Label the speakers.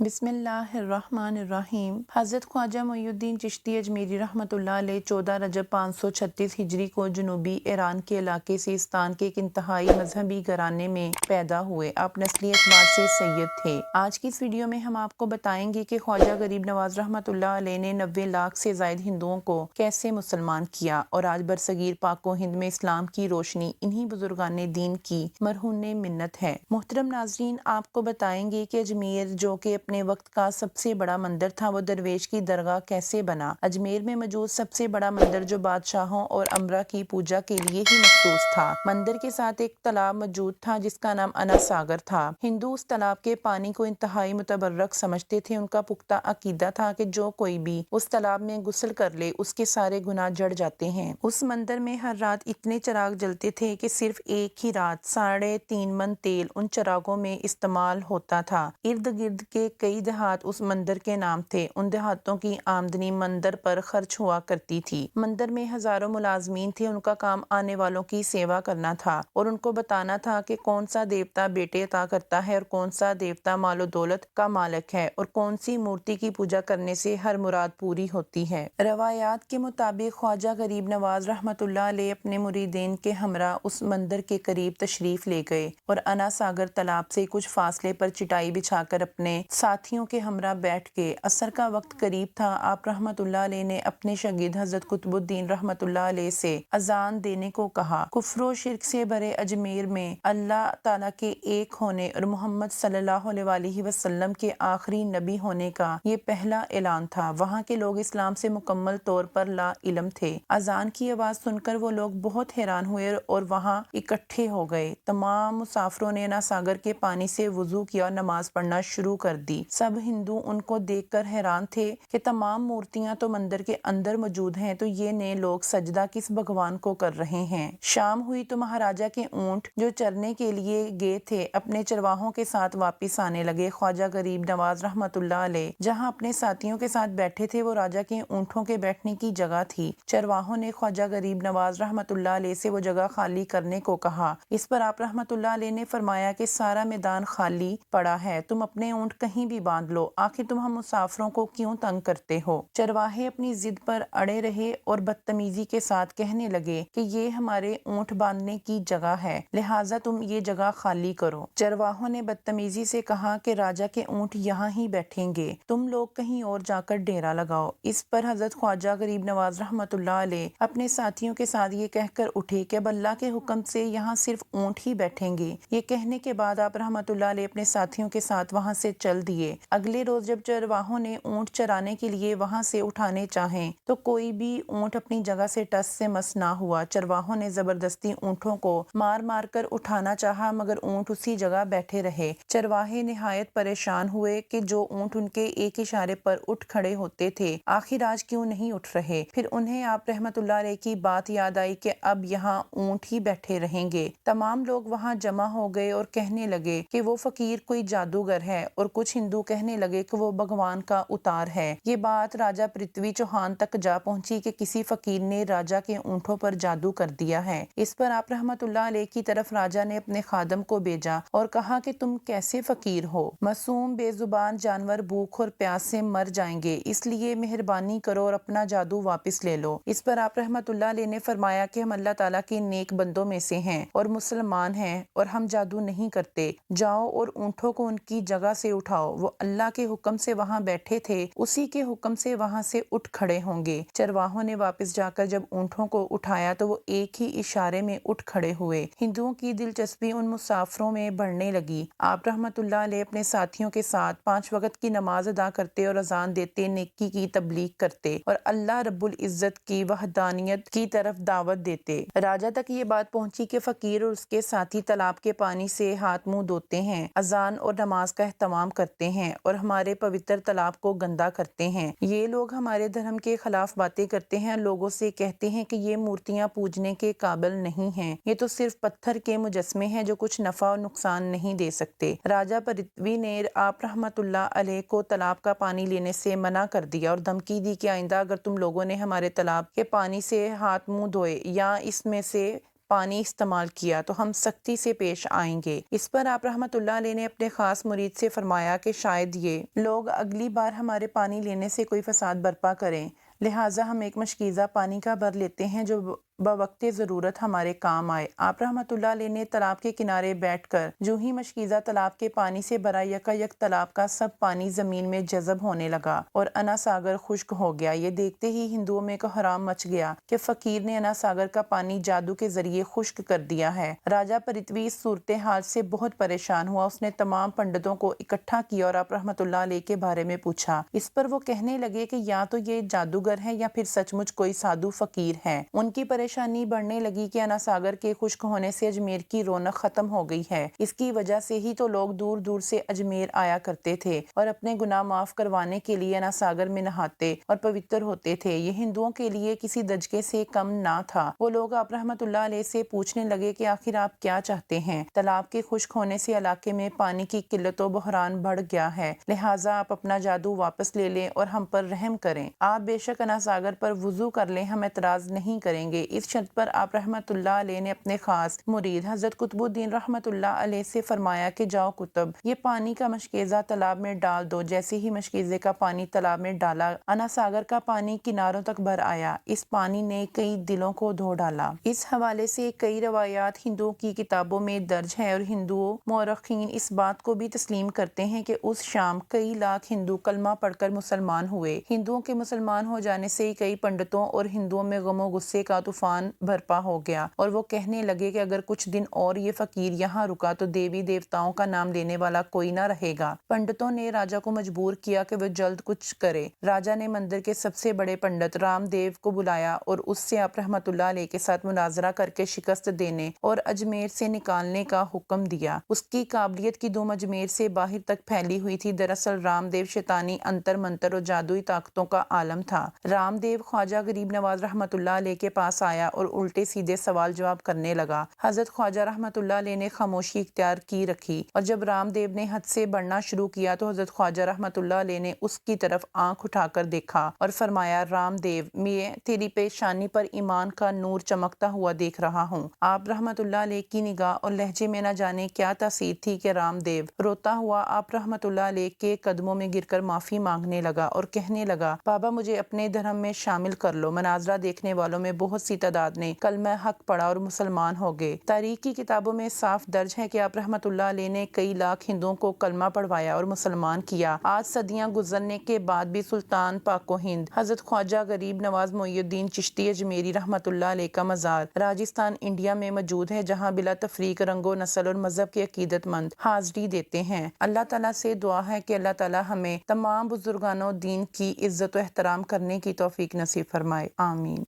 Speaker 1: بسم اللہ الرحمن الرحیم۔ حضرت خواجہ معین الدین چشتی اجمیری رحمۃ اللہ علیہ 14 رجب 536 ہجری کو جنوبی ایران کے علاقے سیستان کے ایک انتہائی مذہبی گھرانے میں پیدا ہوئے۔ آپ نسلی اعتبار سے سید تھے۔ آج کی اس ویڈیو میں ہم آپ کو بتائیں گے کہ خواجہ غریب نواز رحمۃ اللہ علیہ نے 90 لاکھ سے زائد ہندوؤں کو کیسے مسلمان کیا اور آج برصغیر پاک و ہند میں اسلام کی روشنی انہی بزرگان دین کی مرہون منت ہے۔ محترم ناظرین، آپ کو بتائیں گے کہ اجمیر جو کہ اپنے وقت کا سب سے بڑا مندر تھا، وہ درویش کی درگاہ کیسے بنا۔ اجمیر میں موجود سب سے بڑا مندر جو بادشاہوں اور امرا کی پوجا کے لیے ہی مخصوص تھا۔ مندر کے ساتھ ایک تالاب موجود تھا جس کا نام انا ساگر تھا۔ ہندو اس تالاب کے پانی کو انتہائی متبرک سمجھتے تھے۔ ان کا پختہ عقیدہ تھا کہ جو کوئی بھی اس تالاب میں غسل کر لے اس کے سارے گناہ جڑ جاتے ہیں۔ اس مندر میں ہر رات اتنے چراغ جلتے تھے کہ صرف ایک ہی رات 3.5 من تیل ان چراغوں میں استعمال ہوتا تھا۔ ارد گرد کے کئی دیہات اس مندر کے نام تھے۔ ان دیہاتوں کی آمدنی مندر پر خرچ ہوا کرتی تھی۔ مندر میں ہزاروں ملازمین تھے۔ ان کا کام آنے والوں کی سیوا کرنا تھا اور ان کو بتانا تھا کہ کون سا دیوتا بیٹے عطا کرتا ہے اور کون سا دیوتا مال و دولت کا مالک ہے اور کون سی مورتی کی پوجا کرنے سے ہر مراد پوری ہوتی ہے۔ روایات کے مطابق خواجہ غریب نواز رحمۃ اللہ علیہ اپنے مریدین کے ہمراہ اس مندر کے قریب تشریف لے گئے اور انا ساگر تالاب سے کچھ فاصلے پر چٹائی بچھا کر اپنے ساتھیوں کے ہمراہ بیٹھ کے عصر کا وقت قریب تھا۔ آپ رحمۃ اللہ علیہ نے اپنے شاگرد حضرت قطب الدین رحمۃ اللہ علیہ سے اذان دینے کو کہا۔ کفر و شرک سے بھرے اجمیر میں اللہ تعالیٰ کے ایک ہونے اور محمد صلی اللہ علیہ وآلہ وسلم کے آخری نبی ہونے کا یہ پہلا اعلان تھا۔ وہاں کے لوگ اسلام سے مکمل طور پر لا علم تھے۔ اذان کی آواز سن کر وہ لوگ بہت حیران ہوئے اور وہاں اکٹھے ہو گئے۔ تمام مسافروں نے انا ساگر کے پانی سے وضو کیا اور نماز پڑھنا شروع کر دی۔ سب ہندو ان کو دیکھ کر حیران تھے کہ تمام مورتیاں تو مندر کے اندر موجود ہیں، تو یہ نئے لوگ سجدہ کس بھگوان کو کر رہے ہیں۔ شام ہوئی تو مہاراجا کے اونٹ جو چرنے کے لیے گئے تھے اپنے چرواہوں کے ساتھ واپس آنے لگے۔ خواجہ غریب نواز رحمۃ اللہ علیہ جہاں اپنے ساتھیوں کے ساتھ بیٹھے تھے وہ راجا کے اونٹوں کے بیٹھنے کی جگہ تھی۔ چرواہوں نے خواجہ غریب نواز رحمۃ اللہ علیہ سے وہ جگہ خالی کرنے کو کہا۔ اس پر آپ رحمۃ اللہ علیہ نے فرمایا کہ سارا میدان خالی پڑا ہے، تم اپنے اونٹ کہیں بھی باندھ لو، آخر تم ہم مسافروں کو کیوں تنگ کرتے ہو۔ چرواہے اپنی ضد پر اڑے رہے اور بدتمیزی کے ساتھ کہنے لگے کہ یہ ہمارے اونٹ باندھنے کی جگہ ہے، لہٰذا تم یہ جگہ خالی کرو۔ چرواہوں نے بدتمیزی سے کہا کہ راجا کے اونٹ یہاں ہی بیٹھیں گے، تم لوگ کہیں اور جا کر ڈیرا لگاؤ۔ اس پر حضرت خواجہ غریب نواز رحمۃ اللہ علیہ اپنے ساتھیوں کے ساتھ یہ کہہ کر اٹھے کہ اب اللہ کے حکم سے یہاں صرف اونٹ ہی بیٹھیں گے۔ یہ کہنے کے بعد آپ رحمۃ اللہ علیہ اپنے ساتھیوں کے ساتھ وہاں سے چل دیے۔ اگلے روز جب چرواہوں نے اونٹ چرانے کے لیے وہاں سے اٹھانے چاہیں تو کوئی بھی اونٹ اپنی جگہ سے ٹس سے مس نہ ہوا۔ چرواہوں نے زبردستی اونٹوں کو مار مار کر اٹھانا چاہا مگر اونٹ اسی جگہ بیٹھے رہے۔ چرواہے نہایت پریشان ہوئے کہ جو اونٹ ان کے ایک اشارے پر اٹھ کھڑے ہوتے تھے آخر آج کیوں نہیں اٹھ رہے۔ پھر انہیں آپ رحمۃ اللہ علیہ کی بات یاد آئی کہ اب یہاں اونٹ ہی بیٹھے رہیں گے۔ تمام لوگ وہاں جمع ہو گئے اور کہنے لگے کہ وہ فقیر کوئی جادوگر ہے اور کچھ ہندو کہنے لگے کہ وہ بھگوان کا اتار ہے۔ یہ بات راجا پرتوی چوہان تک جا پہنچی کہ کسی فقیر نے راجا کے اونٹوں پر جادو کر دیا ہے۔ اس پر آپ رحمۃ اللہ علیہ کی طرف راجا نے اپنے خادم کو بھیجا اور کہا کہ تم کیسے فقیر ہو، معصوم بے زبان جانور بھوک اور پیاس سے مر جائیں گے، اس لیے مہربانی کرو اور اپنا جادو واپس لے لو۔ اس پر آپ رحمۃ اللہ علیہ نے فرمایا کہ ہم اللہ تعالیٰ کے نیک بندوں میں سے ہیں اور مسلمان ہیں اور ہم جادو نہیں کرتے، جاؤ اور اونٹوں کو ان کی جگہ سے اٹھاؤ، وہ اللہ کے حکم سے وہاں بیٹھے تھے اسی کے حکم سے وہاں سے اٹھ کھڑے ہوں گے۔ چرواہوں نے واپس جا کر جب اونٹوں کو اٹھایا تو وہ ایک ہی اشارے میں اٹھ کھڑے ہوئے۔ ہندوؤں کی دلچسپی ان مسافروں میں بڑھنے لگی۔ آپ رحمۃ اللہ علیہ اپنے ساتھیوں کے ساتھ 5 وقت کی نماز ادا کرتے اور اذان دیتے، نیکی کی تبلیغ کرتے اور اللہ رب العزت کی وحدانیت کی طرف دعوت دیتے۔ راجا تک یہ بات پہنچی کہ فقیر اور اس کے ساتھی تالاب کے پانی سے ہاتھ منہ دھوتے ہیں، اذان اور نماز کا اہتمام کرتے ہیں اور ہمارے پوتر تالاب کو گندا کرتے ہیں۔ یہ لوگ ہمارے دھرم کے خلاف باتیں کرتے ہیں اور لوگوں سے کہتے ہیں کہ یہ مورتیاں پوجنے کے قابل نہیں ہیں، یہ تو صرف پتھر کے مجسمے ہیں جو کچھ نفع اور نقصان نہیں دے سکتے۔ راجا پرتوی نے آپ رحمۃ اللہ علیہ کو تالاب کا پانی لینے سے منع کر دیا اور دھمکی دی کہ آئندہ اگر تم لوگوں نے ہمارے تالاب کے پانی سے ہاتھ منہ دھوئے یا اس میں سے پانی استعمال کیا تو ہم سختی سے پیش آئیں گے۔ اس پر آپ رحمۃ اللہ علیہ نے اپنے خاص مرید سے فرمایا کہ شاید یہ لوگ اگلی بار ہمارے پانی لینے سے کوئی فساد برپا کریں، لہٰذا ہم ایک مشکیزہ پانی کا بھر لیتے ہیں جو بوقت ضرورت ہمارے کام آئے۔ آپ رحمۃ اللہ علیہ نے تالاب کے کنارے بیٹھ کر جو ہی مشکیزہ تالاب کے پانی سے بھرا یک تالاب کا سب پانی زمین میں جذب ہونے لگا اور انا ساگر خشک ہو گیا۔ یہ دیکھتے ہی ہندوؤں میں کوہرام مچ گیا کہ فقیر نے انا ساگر کا پانی جادو کے ذریعے خشک کر دیا ہے۔ راجہ پرتوی اس صورتحال سے بہت پریشان ہوا۔ اس نے تمام پنڈتوں کو اکٹھا کیا اور آپ رحمۃ اللہ علیہ کے بارے میں پوچھا۔ اس پر وہ کہنے لگے کہ یا تو یہ جادوگر ہے یا پھر سچ مچ کوئی سادھو فقیر ہے۔ ان کی پریشانی بڑھنے لگی کہ انا ساگر کے خشک ہونے سے اجمیر کی رونق ختم ہو گئی ہے۔ اس کی وجہ سے ہی تو لوگ دور دور سے اجمیر آیا کرتے تھے اور اپنے گناہ معاف کروانے کے لیے انا ساگر میں نہاتے اور پوتر ہوتے تھے۔ یہ ہندوؤں کے لیے کسی دھچکے سے کم نہ تھا۔ وہ لوگ آپ رحمۃ اللہ علیہ سے پوچھنے لگے کہ آخر آپ کیا چاہتے ہیں؟ تالاب کے خشک ہونے سے علاقے میں پانی کی قلت و بحران بڑھ گیا ہے، لہٰذا آپ اپنا جادو واپس لے لیں اور ہم پر رحم کریں۔ آپ بے شک انا ساگر پر وضو کر لیں، ہم اعتراض نہیں کریں گے۔ اس شرط پر آپ رحمۃ اللہ علیہ نے اپنے خاص مرید حضرت قطب الدین رحمۃ اللہ علیہ سے فرمایا کہ جاؤ قطب، یہ پانی کا مشکیزہ تالاب میں ڈال دو۔ جیسے ہی مشکیزے کا پانی تالاب میں ڈالا، انا ساگر کا پانی کناروں تک بھر آیا۔ اس پانی نے کئی دلوں کو دھو ڈالا۔ اس حوالے سے کئی روایات ہندوؤں کی کتابوں میں درج ہے اور ہندو مورخین اس بات کو بھی تسلیم کرتے ہیں کہ اس شام کئی لاکھ ہندو کلمہ پڑھ کر مسلمان ہوئے۔ ہندوؤں کے مسلمان ہو جانے سے کئی پنڈتوں اور ہندوؤں میں غم و غصے کا طوفان برپا ہو گیا اور وہ کہنے لگے کہ اگر کچھ دن اور یہ فقیر یہاں رکا تو دیوی دیوتاؤں کا نام لینے والا کوئی نہ رہے گا۔ پنڈتوں نے راجہ کو مجبور کیا کہ وہ جلد کچھ کرے۔ راجہ نے مندر کے سب سے بڑے پنڈت رام دیو کو بلایا اور اس سے آپ رحمۃ اللہ علیہ کے ساتھ مناظرہ کر کے شکست دینے اور اجمیر سے نکالنے کا حکم دیا۔ اس کی قابلیت کی دم اجمیر سے باہر تک پھیلی ہوئی تھی۔ دراصل رام دیو شیطانی انتر منتر اور جادوئی طاقتوں کا عالم تھا۔ رام دیو خواجہ غریب نواز رحمۃ اللہ علیہ کے پاس آیا اور الٹے سیدھے سوال جواب کرنے لگا۔ حضرت خواجہ رحمۃ اللہ علیہ نے خاموشی اختیار کی رکھی اور جب رام دیو نے حد سے بڑھنا شروع کیا تو حضرت خواجہ رحمۃ اللہ علیہ نے اس کی طرف آنکھ اٹھا کر دیکھا اور فرمایا، رام دیو، میں تیری پیشانی پر ایمان کا نور چمکتا ہوا دیکھ رہا ہوں۔ آپ رحمۃ اللہ علیہ کی نگاہ اور لہجے میں نہ جانے کیا تاثیر تھی کہ رام دیو روتا ہوا آپ رحمۃ اللہ علیہ کے قدموں میں گر کر معافی مانگنے لگا اور کہنے لگا، بابا مجھے اپنے دھرم میں شامل کر لو۔ مناظرہ دیکھنے والوں میں بہت سی تعداد نے کلمہ حق پڑھا اور مسلمان ہو گئے۔ تاریخ کی کتابوں میں صاف درج ہے کہ آپ رحمۃ اللہ علیہ نے کئی لاکھ ہندوؤں کو کلمہ پڑھوایا اور مسلمان کیا۔ آج صدیاں گزرنے کے بعد بھی سلطان پاک و ہند حضرت خواجہ غریب نواز محی الدین چشتی اجمیری رحمۃ اللہ علیہ کا مزار راجستھان انڈیا میں موجود ہے، جہاں بلا تفریق رنگ و نسل اور مذہب کے عقیدت مند حاضری دیتے ہیں۔ اللہ تعالیٰ سے دعا ہے کہ اللہ تعالیٰ ہمیں تمام بزرگانوں دین کی عزت و احترام کرنے کی توفیق نصیب فرمائے، آمین۔